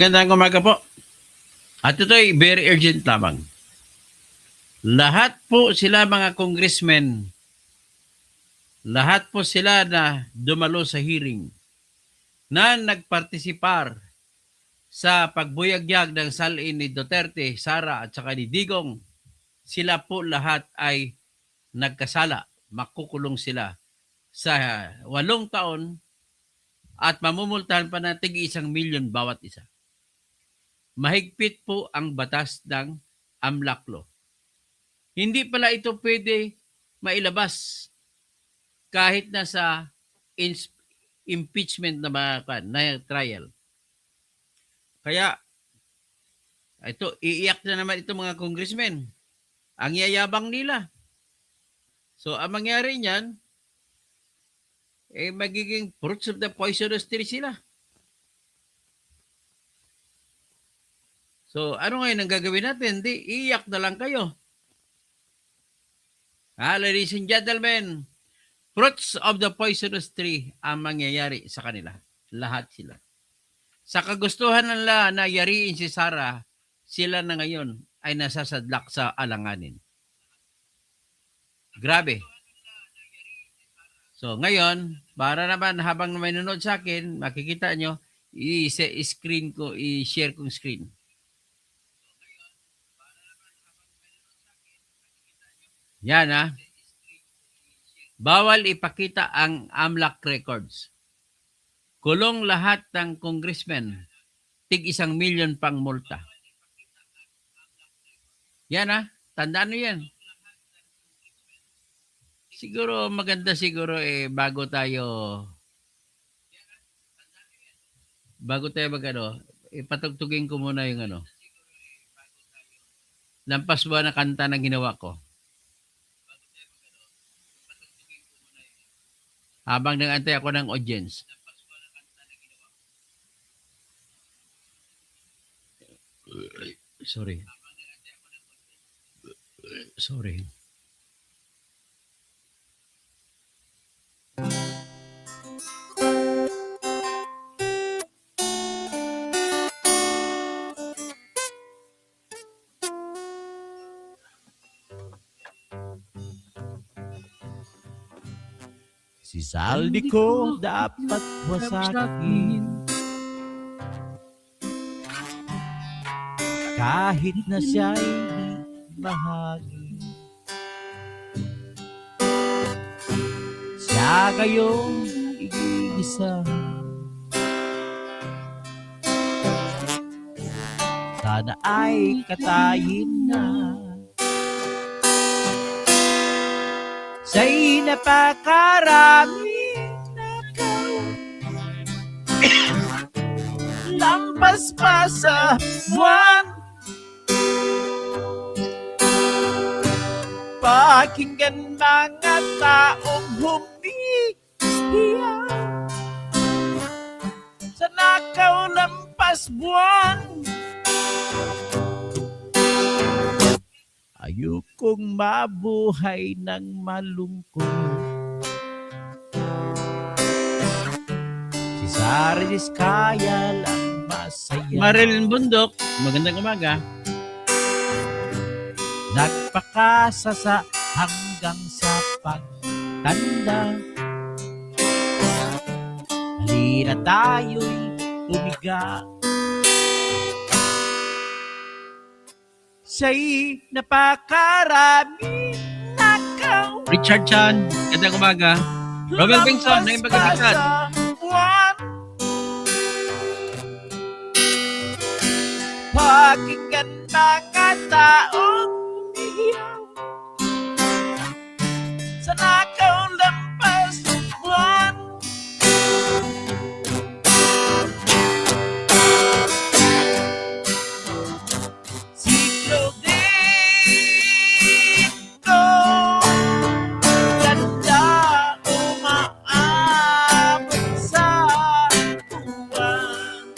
Magandang umaga po. At ito'y very urgent lamang. Lahat po sila mga congressmen, lahat po sila na dumalo sa hearing, na nagpartisipar sa pagbuyagyag ng salin ni Duterte, Sara at saka ni Digong, sila po lahat ay nagkasala. Makukulong sila sa 8 taon at mamumultahan pa ng tig-1 milyon bawat isa. Mahigpit po ang batas ng AMLAC law. Hindi pala ito pwede mailabas kahit na sa impeachment na trial. Kaya, ito, iiyak na naman itong mga congressmen. Ang yayabang nila. So, ang mangyari niyan, magiging fruits of the poisonous tree sila. So, ano ngayon ang gagawin natin? Di, iiyak na lang kayo. Ladies and gentlemen, fruits of the poisonous tree ang mangyayari sa kanila. Lahat sila. Sa kagustuhan nila na yariin si Sara, sila na ngayon ay nasasadlak sa alanganin. Grabe. So, ngayon, para naman habang may nanonood sa akin, makikita nyo, i-screen ko, i-share kong screen. Yan Bawal ipakita ang AMLAC records. Kulong lahat ng congressmen. Tig-1 milyon pang multa. Yan Tandaan nyo yan. Siguro maganda bago tayo ipatugtugin ko muna yung Lampas buwan na kanta na ginawa ko. Habang nag-antay ako ng audience. Sorry. Si Saldi ko dapat wasakin kahit na siya'y bahagi. Siya kayong igigisa. Sana ay katayin na. Siya'y napakaraming nakaw. Lampas pa sa buwan. Pakinggan mga taong humihiya sa nakaw lampas buwan. Ayokong mabuhay ng malungkot. Si Sara Diskaya lang masaya. Marilyn Bundok, magandang umaga. Nagpakasasa hanggang sa pagtanda. Halina tayo'y umiga. Siya'y napakarami nakaw. Richard Chan, magandang umaga. Romel Bengson, naging pagkakasad. Pakinggan mga taong umihiyaw sa nakaw lampas buwan. Siglo dito ganda umaabot sa buwan.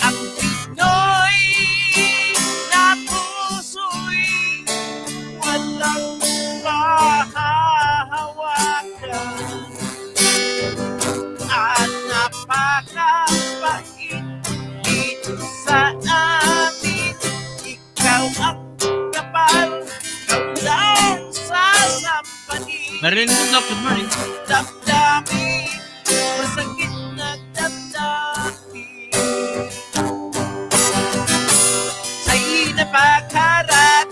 Ang Pinoy na Marilyn Mundo, good morning. damdamin, masakit na damdamin. Sa'y napakarat,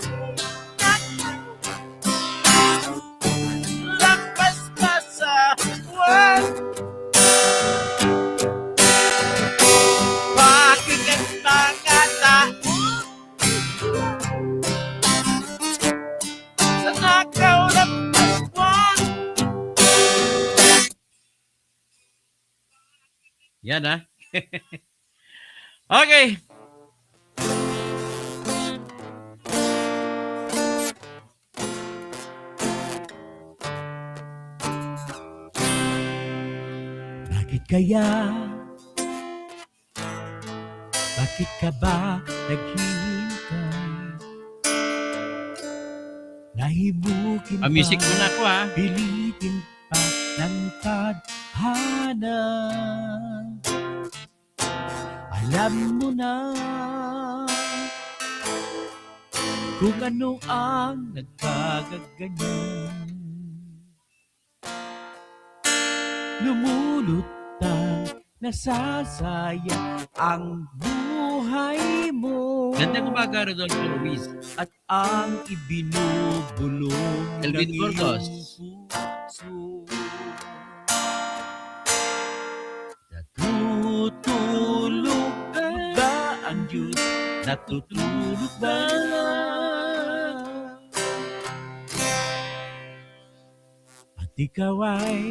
lampas pa sa buwan. Bakit ang mga tao sa nakaw lampas buwan? Yan ha. Okay. Bakit kaya? Bakit ka ba naghihintay? Nahimukin ba? Music muna ako ha. Pilitin pa ng tadhana. Alam mo na kung ano ang nagkagaganyan. Lumulutang nasasaya ang buhay mo. Gandang umaga, Rodolfo Ruiz. At ang ibinubulong Elvin ng Gordos. iyong puso. Natutulog ba ang Diyos? Natutulog ba? At ikaw ay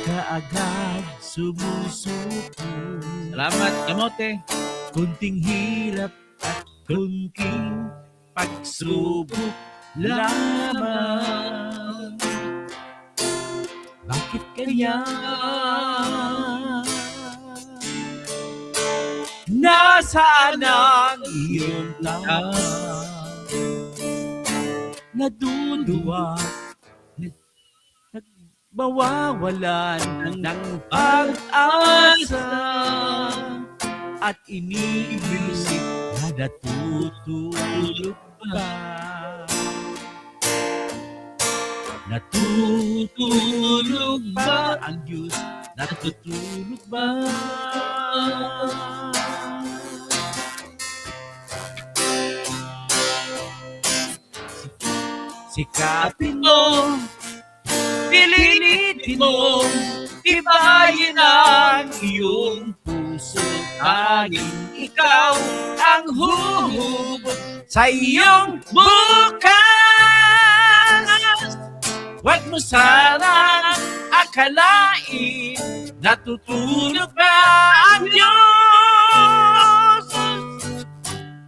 kaagad sumusuko. Salamat, kamote. Kunting hirap at kunting pagsubok lamang. Bakit kaya nasaan ang iyong laman? Naduduwa, mawawalan ng pag-asa at iniisip na natutulog ba? Natutulog ba ang Diyos? Natutulog ba? Sikapin mo, pilitin mo, ibayin ang iyong puso. Tanging ikaw ang huhugot sa iyong bukas. Huwag mo sanang akalain natutulog ba ang Diyos?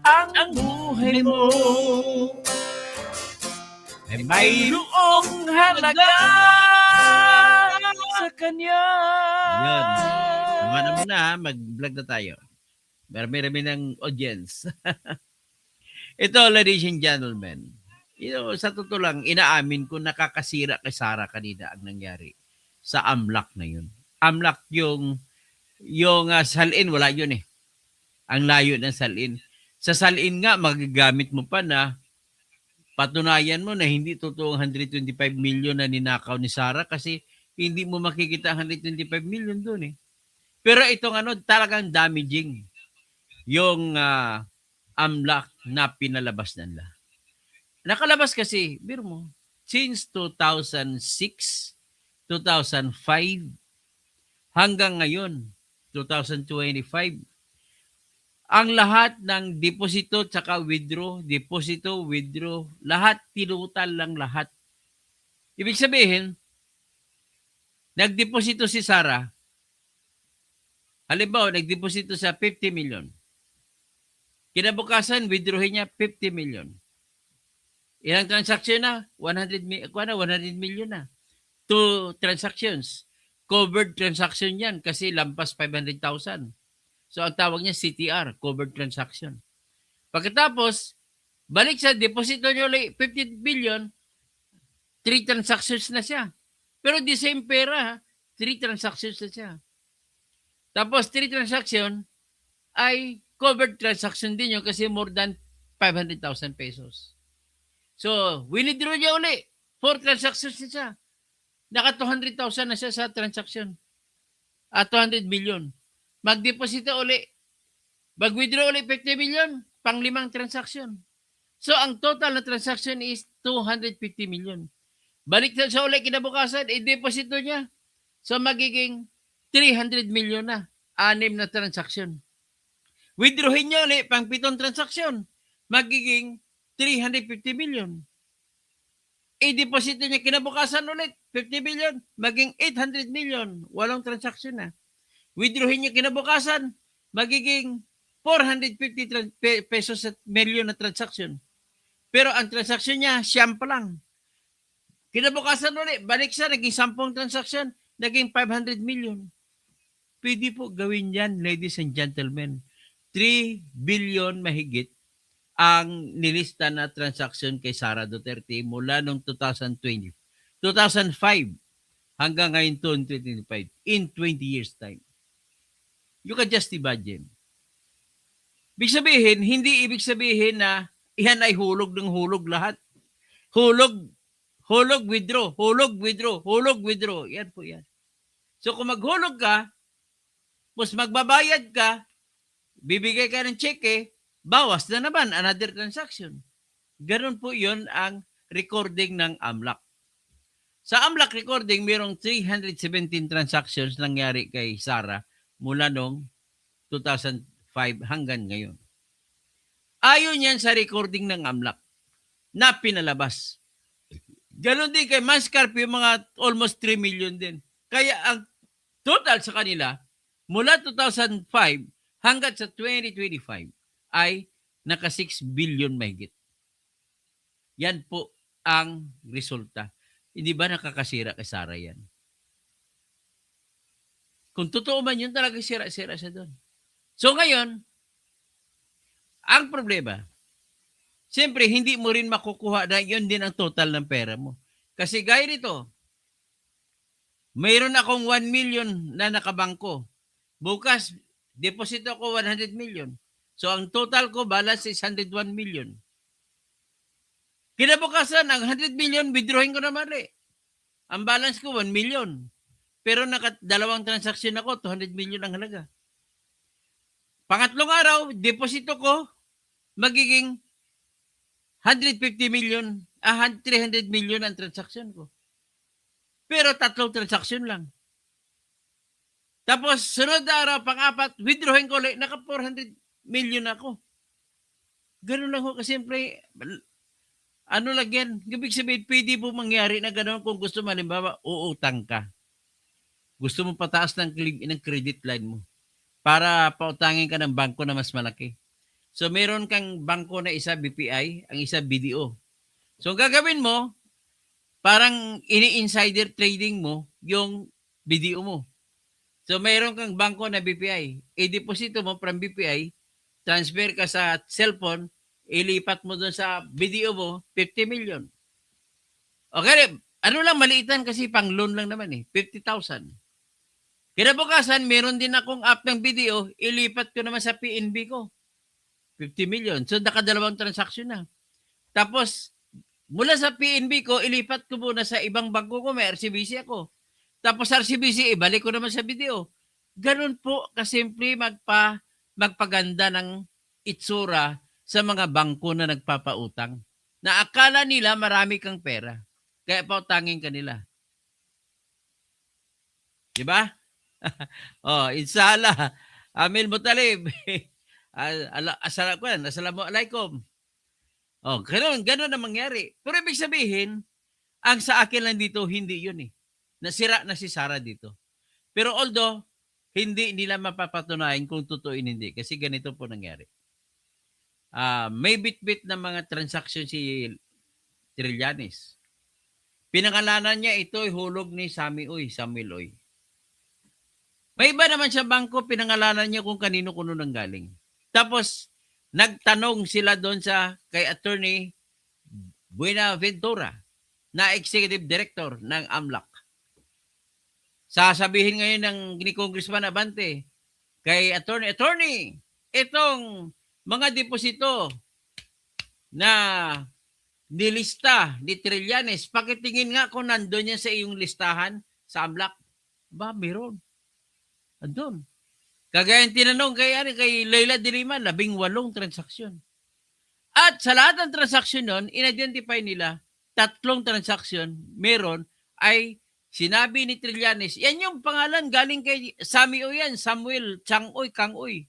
Ang buhay mo ay mayroong halaga sa Kanya. Yun. Naman muna ha, mag-vlog na tayo. Marami-rami ng audience. Ito, ladies and gentlemen, sa totoo lang, inaamin ko nakakasira kay Sara kanina ang nangyari sa AMLAC na yun. AMLAC yung salin, wala yun eh. Ang layo ng salin. Sa salin nga, magagamit mo pa na patunayan mo na hindi totoong 125 million na ninakaw ni Sara kasi hindi mo makikita ang 125 million doon eh. Pero itong talagang damaging yung AMLAC na pinalabas nila. Nakalabas kasi, biro mo, since 2006, 2005, hanggang ngayon, 2025, ang lahat ng deposito tsaka withdraw, deposito, withdraw, lahat tinutal lang lahat. Ibig sabihin, nagdeposito si Sara, halimbawa, nagdeposito sa 50 million. Kinabukasan, withdrawin niya 50 million. Ilang transaksyon na? 100 million na. 2 transactions. Covered transaction yan kasi lampas 500,000. So, ang tawag niya CTR, covered transaction. Pagkatapos, balik sa deposito niyo 50 billion, 3 transactions na siya. Pero the same pera, 3 transactions na siya. Tapos, 3 transaction ay covered transaction din yun kasi more than 500,000 pesos. So, winidraw niya uli. 4 transactions na siya. Naka 200,000 na siya sa transaction. 200 million. Mag-deposito uli. Mag-withdraw uli 50 million. Pang 5 transaction. So, ang total na transaction is 250 million. Balik sa uli kinabukasan, i-deposito niya. So, magiging 300 million na. 6 na transaction. Withdrawin niya ulit pang 7 transaction. Magiging 350 million. I-deposit niya kinabukasan ulit 50 million. Maging 800 million. 8 transaction na. Withdrawin niya kinabukasan. Magiging 450 pesos at million na transaction. Pero ang transaction niya, siyam pa lang. Kinabukasan ulit. Balik siya. Naging 10 transaction. Naging 500 million. Pwede po gawin yan, ladies and gentlemen. 3 billion mahigit ang nilista na transaction kay Sara Duterte mula noong 2005 hanggang ngayon 2025 in 20 years time. You can just imagine. Hindi ibig sabihin na iyan ay hulog ng hulog lahat. Hulog, withdraw, hulog, withdraw, hulog, withdraw. Yan po yan. So kung maghulog ka, mas magbabayad ka, bibigay ka ng cheque, bawas na naman another transaction. Ganon po yun ang recording ng AMLAC. Sa AMLAC recording, mayroong 317 transactions nangyari kay Sara mula noong 2005 hanggang ngayon. Ayon yan sa recording ng AMLAC na pinalabas. Ganon din kay Mascarpio, yung mga almost 3 million din. Kaya ang total sa kanila, mula 2005 hanggang sa 2025 ay naka 6 billion mahigit. Yan po ang resulta. Hindi ba nakakasira kay Sara yan? Kung totoo man yun, talaga sira-sira siya doon. So ngayon, ang problema, siyempre hindi mo rin makukuha na yun din ang total ng pera mo. Kasi gaya nito, mayroon akong 1 million na nakabangko. Bukas, deposito ko 100 million. So, ang total ko balance is 101 million. Kinabukasan, ang 100 million, withdrawing ko naman rin. Ang balance ko, 1 million. Pero dalawang transaction ako, 200 million ang halaga. Pangatlong araw, deposito ko, magiging 150 million, 300 million ang transaction ko. Pero 3 transaction lang. Tapos, sunod na araw, pang-apat, withdrawing ko ulit, naka 400 million ako. Ganun lang ho, kasi siyempre, ano lang yan, ibig sabihin, pwede po mangyari na ganun kung gusto mo, halimbawa, uutang ka. Gusto mo pataas ng credit line mo para pautangin ka ng bangko na mas malaki. So, meron kang bangko na isa BPI, ang isa BDO. So, ang gagawin mo, parang ini-insider trading mo yung BDO mo. So, mayroon kang bangko na BPI. I-deposito mo from BPI, transfer ka sa cellphone, ilipat mo doon sa BDO mo, 50 million. Okay, ano lang, maliitan kasi pang loan lang naman 50,000. Kinabukasan, meron din akong app ng BDO, ilipat ko naman sa PNB ko, 50 million. So, nakadalawang transaction na. Tapos, mula sa PNB ko, ilipat ko muna sa ibang bangko ko, may RCBC ako. Tapos RCBC, ibalik ko naman sa BDO. Ganun po kasimple magpaganda ng itsura sa mga bangko na nagpapautang. Na akala nila marami kang pera. Kaya pautangin ka nila. Diba? Inshallah. Amil Mutalib. Assalamualaikum. Ganun na mangyari. Pero ibig sabihin, ang sa akin lang dito, hindi yun Nasira na si Sara dito. Pero although, hindi nila mapapatunayan kung totoo hindi. Kasi ganito po nangyari. May bit-bit na mga transaction si Trillanes. Pinangalanan niya ito ay hulog ni Samuel Oy. May iba naman sa bangko, pinangalanan niya kung kanino-kuno nang galing. Tapos, nagtanong sila doon kay Attorney Buenaventura na Executive Director ng AMLAC. Sasabihin ngayon ni Congressman Abante kay Attorney, itong mga deposito na nilista ni Trillanes. Pakitingin nga kung nandun yan sa iyong listahan sa AMLAC. Ba, meron. Andun. Kagaya yung tinanong kay Leila de Lima, 18 transaksyon. At sa lahat ng transaksyon nun, in-identify nila 3 transaksyon, meron ay sinabi ni Trillanes, yan yung pangalan galing kay Sammy O yan, Samuel Changoy Kangoy.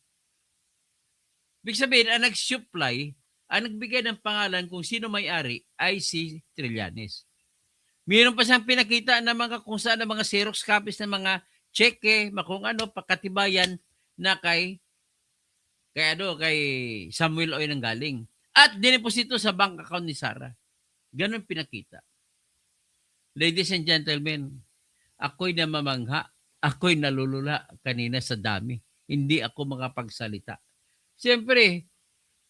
Ibig sabihin, ang nag-supply, ang nagbigay ng pangalan kung sino may-ari ay si Trillanes. Mayroon pa siyang pinakita na mga kung saan ng mga Xerox copies ng mga cheque, kung ano, pagkatibayan na kay Samuel Oy nang galing. At dineposito sa bank account ni Sarah. Ganon pinakita. Ladies and gentlemen, ako'y namamangha, ako'y nalulula kanina sa dami. Hindi ako makapagsalita. Siyempre,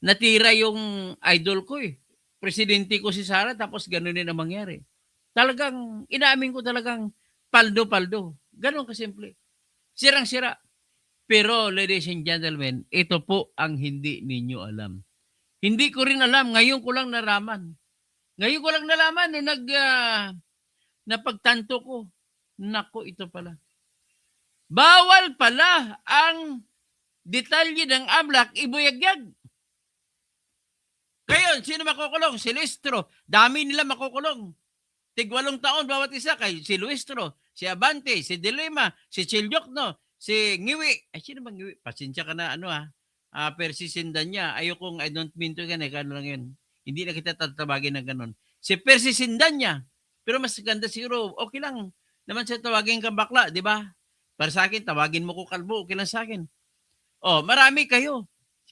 natira yung idol ko eh. Presidente ko si Sarah, tapos ganon din ang mangyari. Talagang, inaamin ko talagang paldo-paldo. Ganon kasimple. Sirang-sira. Pero, ladies and gentlemen, ito po ang hindi ninyo alam. Hindi ko rin alam. Ngayon ko lang naraman. Ngayon ko lang nalaman nung napagtanto ko. Nako, ito pala. Bawal pala ang detalye ng AMLAC ibuyagyag. Ngayon, sino makukulong? Si Listro. Dami nila makukulong. Tig-8 taon bawat isa kay si Luistro, si Abante, si Dilema, si Chilyokno, si Ngiwi. Ay, sino bang Ngiwi? Pasensya ka na, Persisindan niya. Ayokong, I don't mean to yan, kano lang yun. Hindi na kita tatawagin ng ganon. Si Persisindan niya. Pero mas ganda siguro, okay lang. Naman siya tawagin kang bakla, di ba? Para sa akin, tawagin mo ko kalbo, okay lang sa akin. Oh, marami kayo.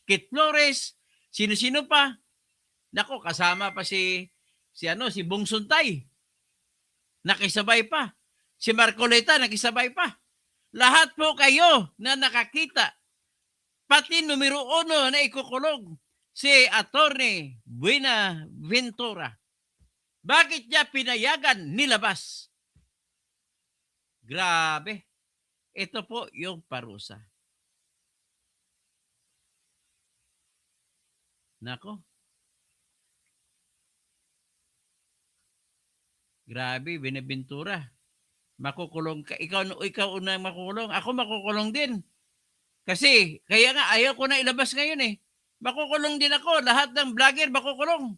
Kit Flores, sino-sino pa. Nako, kasama pa si Bong Suntay. Nakisabay pa. Si Marcoleta, nakisabay pa. Lahat po kayo na nakakita. Pati numero 1 na ikukulong, si Attorney Buenaventura. Bakit niya pinayagan nilabas? Grabe. Ito po yung parusa. Nako. Grabe, Buenaventura. Makukulong ka. Ikaw unang makukulong. Ako makukulong din. Kasi, kaya nga, ayaw ko na ilabas ngayon eh. Makukulong din ako. Lahat ng vlogger makukulong.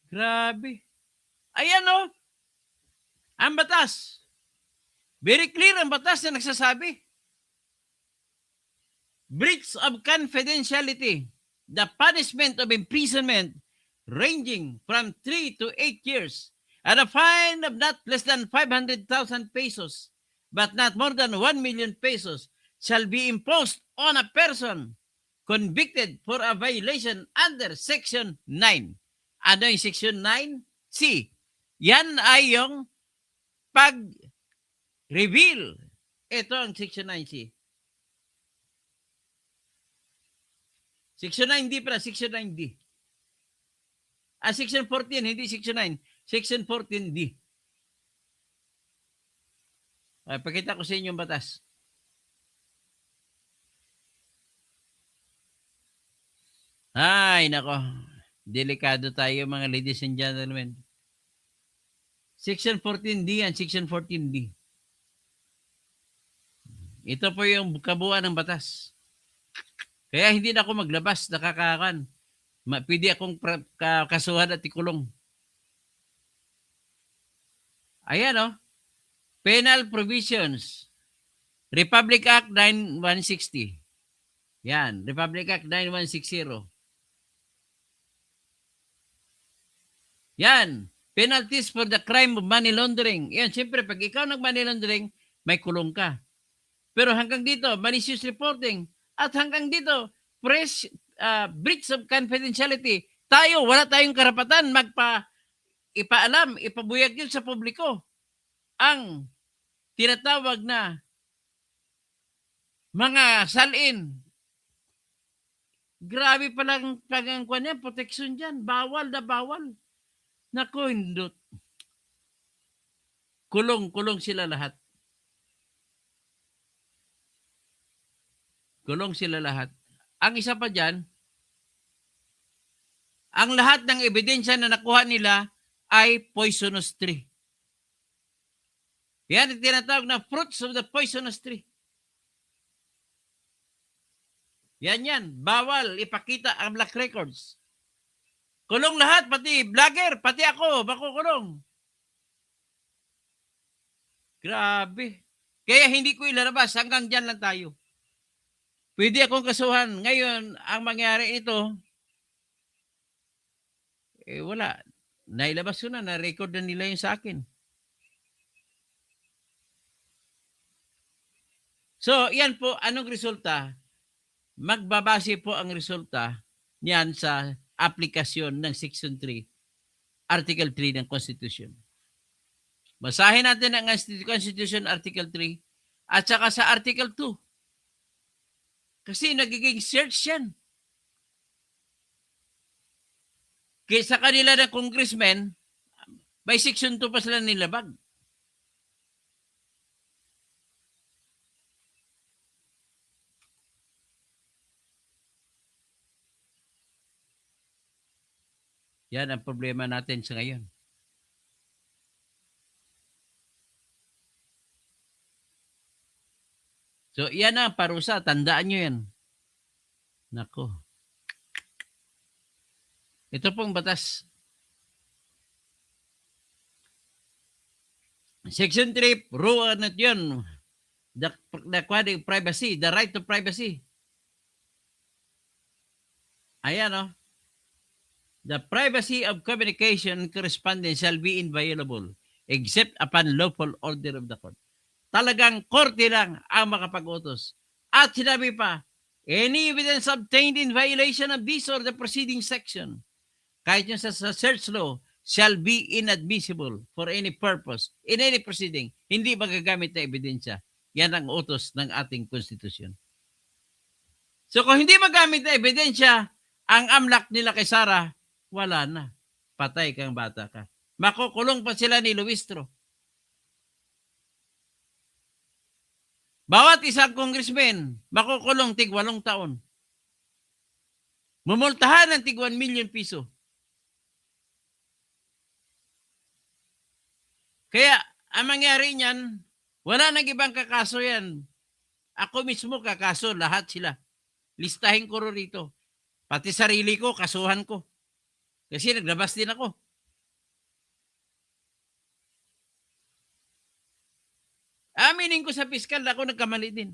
Grabe. Ayan o. Ang batas. Very clear ang batas na nagsasabi. Breach of confidentiality. The punishment of imprisonment ranging from 3 to 8 years at a fine of not less than 500,000 pesos but not more than 1 million pesos shall be imposed on a person convicted for a violation under Section 9. Ano yung Section 9? Yan ay yung pag-reveal. Ito ang Section 9C. Section 9D pala, Section 9D. Section 14, hindi Section 9. Section 14D. Pakita ko sa inyo yung batas. Ay, nako. Delikado tayo mga ladies and gentlemen. Section 14D and Section 14D. Ito po yung kabuuan ng batas. Kaya hindi na ako maglabas, nakakakan. Pwede akong kasuhan at ikulong. Ayan o. Penal Provisions. Republic Act 9160. Yan. Republic Act 9160. Yan. Penalties for the crime of money laundering. Yan. Siyempre, pag ikaw nag-money laundering, may kulong ka. Pero hanggang dito, malicious reporting. At hanggang dito, breach of confidentiality. Tayo, wala tayong karapatan ipaalam, ipabuyag yun sa publiko ang tinatawag na mga salin. Grabe palang pagangkuan yan, protection dyan. Bawal na bawal. Naku, hindot. Kulong sila lahat. Kulong sila lahat. Ang isa pa dyan, ang lahat ng ebidensya na nakuha nila ay poisonous tree. Yan ang tinatawag na fruits of the poisonous tree. Yan. Bawal ipakita ang black records. Kulong lahat, pati vlogger, pati ako, makukulong. Grabe. Kaya hindi ko ilalabas, hanggang dyan lang tayo. Pwede akong kasuhan. Ngayon, ang mangyari ito, wala. Nailabas ko na, na-record na nila yung sa akin. So, yan po, anong resulta? Magbabase po ang resulta niyan sa aplikasyon ng Section 3, Article 3 ng Constitution. Basahin natin ang Constitution Article 3 at saka sa Article 2. Kasi nagiging search yan. Kaya sa kanila ng congressmen, by Section 2 pa sila nilabag. Yan ang problema natin sa ngayon. So, yan ang parusa. Tandaan nyo yan. Nako. Ito pong batas. Section 3, rule na yun. The privacy, the right to privacy. Ayan, oh. The privacy of communication and correspondence shall be inviolable except upon lawful order of the court. Talagang korte lang ang makapag-utos. At sinabi pa, any evidence obtained in violation of this or the preceding section, kahit yung sa search law, shall be inadmissible for any purpose in any proceeding. Hindi magagamit na ebidensya. Yan ang utos ng ating konstitusyon. So kung hindi magamit na ebidensya, ang amlak nila kay Sara, wala na. Patay kang bata ka. Makukulong pa sila ni Luistro. Bawat isang congressman, makukulong tig 8 taon. Mumultahan ng tig 1 million piso. Kaya, ang mangyari niyan, wala nang ibang kakaso yan. Ako mismo kakaso, lahat sila. Listahin ko rito. Pati sarili ko, kasuhan ko. Kasi naglabas din ako. Aminin ko sa piskal, ako nagkamali din.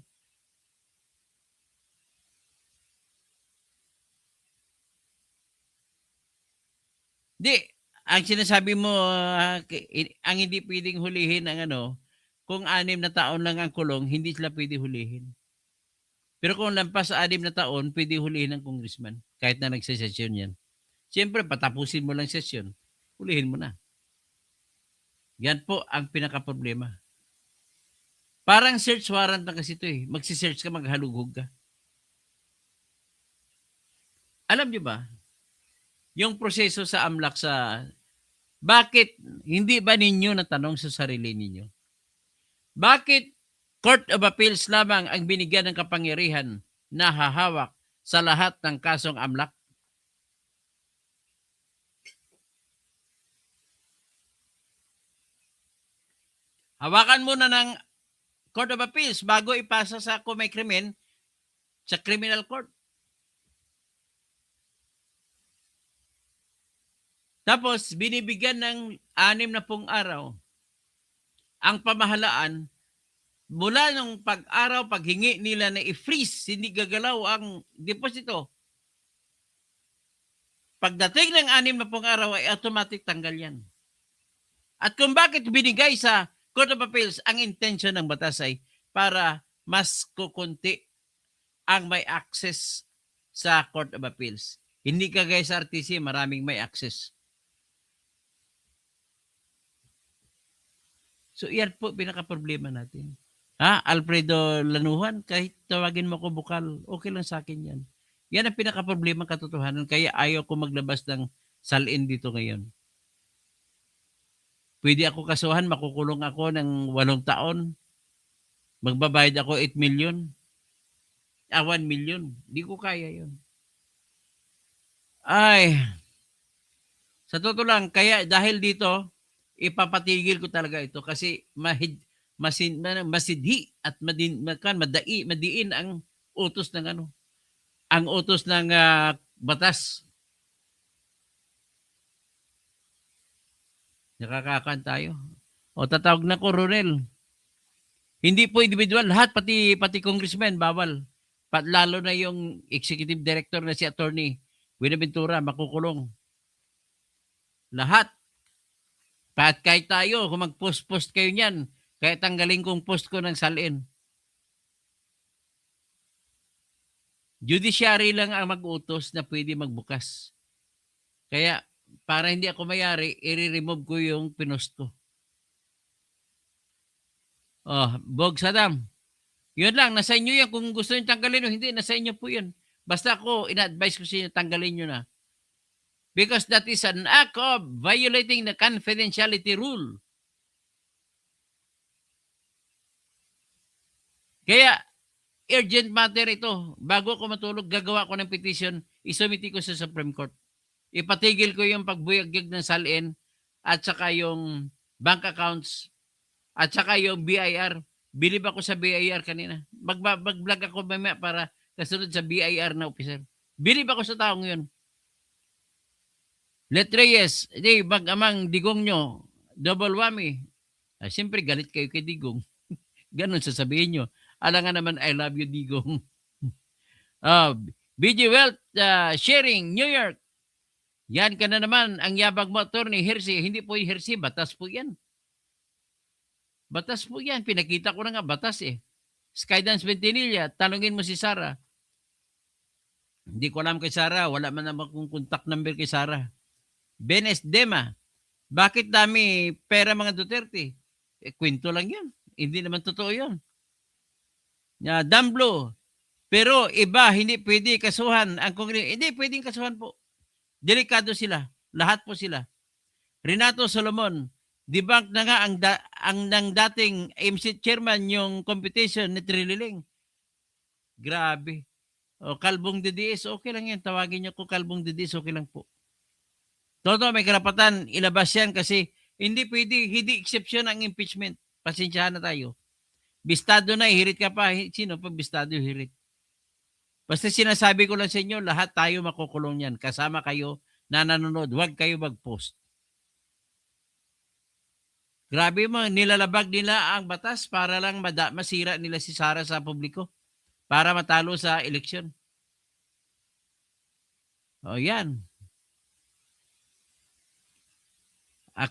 Di, ang sinasabi mo, ang hindi pwedeng hulihin ang kung 6 na taon lang ang kulong, hindi sila pwede hulihin. Pero kung lampas sa 6 na taon, pwede hulihin ng congressman, kahit na nagsasesyon yan. Siyempre, patapusin mo lang sesyon, hulihin mo na. Yan po ang pinaka-problema. Parang search warrant na kasi ito eh. Magsisearch ka, maghalughog ka. Alam niyo ba, yung proseso sa AMLAC bakit hindi ba ninyo natanong sa sarili ninyo? Bakit Court of Appeals lamang ang binigyan ng kapangyarihan na hahawak sa lahat ng kasong AMLAC? Hawakan muna ng Court of Appeals bago ipasa sa kung may krimen sa criminal court. Tapos, binibigyan ng 60 araw ang pamahalaan mula nung pag-araw, paghingi nila na i-freeze, hindi gagalaw ang deposito. Pagdating ng 60 araw ay automatic tanggal yan. At kung bakit binigay sa Court of Appeals, ang intention ng batas ay para mas kukunti ang may access sa Court of Appeals. Hindi kagaya sa RTC, maraming may access. So, yan po pinaka-problema natin. Alfredo Lanuhan, kahit tawagin mo ko bukal, okay lang sa akin yan. Yan ang pinaka-problema katotohanan, kaya ayaw ko maglabas ng salin dito ngayon. Pwede ako kasuhan, makukulong ako ng 8 taon. Magbabayad ako 8 million. 1 million. Di ko kaya yun. Ay, Sa totoo lang, kaya dahil dito, ipapatigil ko talaga ito kasi masidhi at madiin ang utos ng ano, ang utos ng batas. Nakakakan tayo. O tatawag na ko, Ronel. Hindi po individual, lahat pati congressman bawal. Lalo na yung executive director na si Attorney Buenaventura makukulong. Lahat. Kahit tayo, kung mag-post kayo niyan, kaya tanggalin kong post ko ng salin. Judiciary lang ang mag-utos na pwede magbukas. Kaya, para hindi ako mayari, i-remove ko yung pinost ko. Oh, Bog Saddam. Yun lang, nasa inyo yan. Kung gusto nyo tanggalin o hindi, nasa inyo po yun. Basta ako, ina-advise ko sa inyo, tanggalin nyo na. Because that is an act of violating the confidentiality rule. Kaya, urgent matter ito. Bago ako matulog, gagawa ko ng petition, isumiti ko sa Supreme Court. Ipatigil ko yung pagbuyag ng salin at saka yung bank accounts at saka yung BIR. Bilib ako sa BIR kanina. Mag-vlog ako mamaya para kasunod sa BIR na officer. Bilib ako sa taong yun. Let Reyes, di, mag-amang digong nyo, double whammy. Siyempre, galit kayo kay Digong. Ganon sasabihin nyo. Alam nga naman, I love you, Digong. BG Wealth Sharing, New York. Yan ka na naman, ang yabag mo, Attorney Hersey. Hindi po yung Hersey, batas po yan. Batas po yan. Pinakita ko na nga, batas eh. Skydance Ventinilla, tanungin mo si Sarah. Hindi ko alam kay Sarah. Wala man naman kong contact number kay Sarah. Benes Dema, bakit dami pera mga Duterte? Kwento lang yan. Hindi naman totoo yun. Damblo, pero iba, hindi pwede kasuhan. Hindi pwedeng kasuhan po. Delikado sila. Lahat po sila. Renato Solomon, debunk na nga ang ng dating MC chairman yung competition ni Trililing. Grabe. O, Kalbong DDS, okay lang yan. Tawagin niyo ko Kalbong DDS, okay lang po. Toto, may karapatan, ilabas yan kasi hindi pwede, hindi exception ang impeachment. Pasensyahan na tayo. Bistado na, hirit ka pa. Sino pag bistado hirit? Basta sinasabi ko lang sa inyo, lahat tayo makukulong yan. Kasama kayo na nanonood. Huwag kayo mag-post. Grabe mo, nilalabag nila ang batas para lang masira nila si Sara sa publiko. Para matalo sa eleksyon. O yan.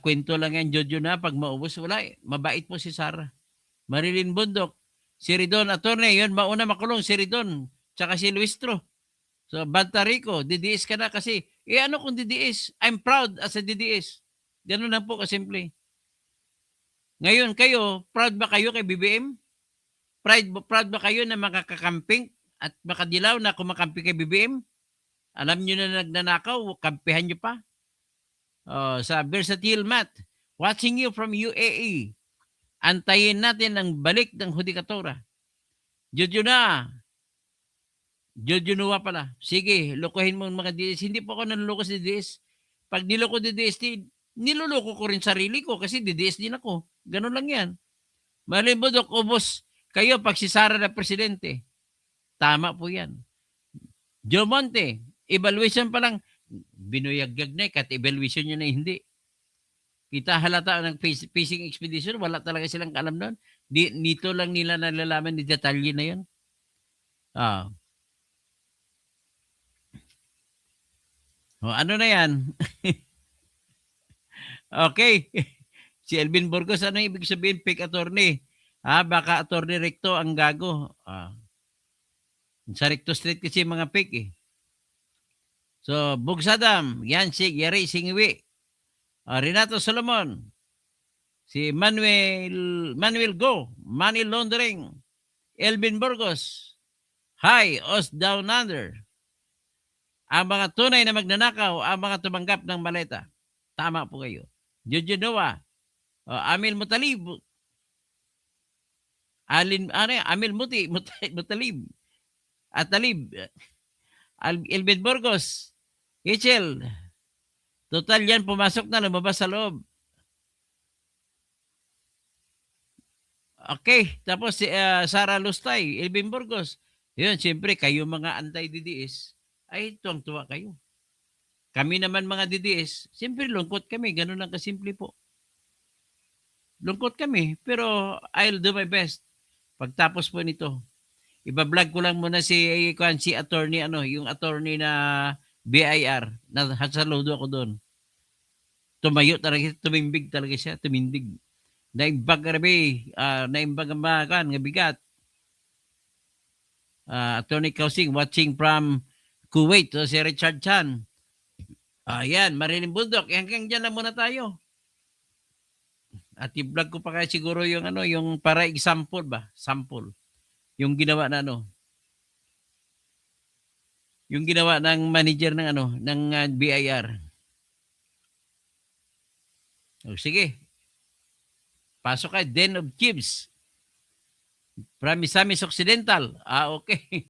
Kwento lang yan, Jojo na. Pag maubos, wala eh. Mabait po si Sara. Marilyn Bundok. Si Ridon, attorney, yun, mauna makulong si Ridon. Tsaka si Luistro. So, Bantarico, DDS ka na kasi. Ano kung DDS? I'm proud as a DDS. Ganun lang po kasimple. Ngayon, kayo, proud ba kayo kay BBM? Proud ba kayo na makakakamping at makadilaw na kumakampi kay BBM? Alam nyo na nagnanakaw, kampihan nyo pa? Sa Versatile Matt, watching you from UAE. Antayin natin ang balik ng Hudikatura. Jojo Nuwa pala. Sige, lokohin mo mga DDS. Hindi po ako nanloko sa DDS. Pag niloko DDS, niloloko ko rin sarili ko kasi DDS din ako. Ganun lang yan. Malimbodok, ubos kayo pag si Sara na presidente. Tama po yan. Joe Monte, evaluation pa lang. Binuyagyag na kat evaluation nyo na hindi. Kita halata ng fishing expedition, wala talaga silang alam doon. Nito lang nila nalalaman ni detalye na yun. Ano na yan? Okay. Si Elvin Burgos, ano ibig sabihin? Fake attorney. Baka attorney recto ang gago. Sa recto street kasi mga fake eh. So, Bugsadam, Yansig, Yari, Singiwi, Renato Solomon, si Manuel Go, Money Laundering, Elvin Burgos, Hi, Os Down Under, ang mga tunay na magnanakaw, ang mga tumanggap ng maleta. Tama po kayo. Jojo Noah, Amil Mutalib, Amil Mutalib, Atalib, Elvin Burgos, Hichel, Total yan, pumasok na, lumabas sa loob. Okay, tapos si Sara Lustay, Elvin Burgos. Yun, siyempre, kayo mga anti-DDS, ay tuwang-tuwa kayo. Kami naman mga DDS, siyempre lungkot kami, ganun lang kasimple po. Lungkot kami, pero I'll do my best. Pagtapos po nito, iba-vlog ko lang muna si attorney, yung attorney na BIR, na saludo ako doon. Tumayo talaga, tumimbig talaga siya, tumindig. Naimbag grabe, naimbag ang mga nga bigat. Attorney Kausing watching from Kuwait, so si Richard Chan. Ayan, Marilyn Bundok, hanggang dyan lang muna tayo. At i-vlog ko pa kaya siguro yung yung para example ba? Sample. Yung ginawa na yung ginawa ng manager ng ng BIR. O sige. Pasok ka, Den of Chiefs. From Misamis Occidental. Okay.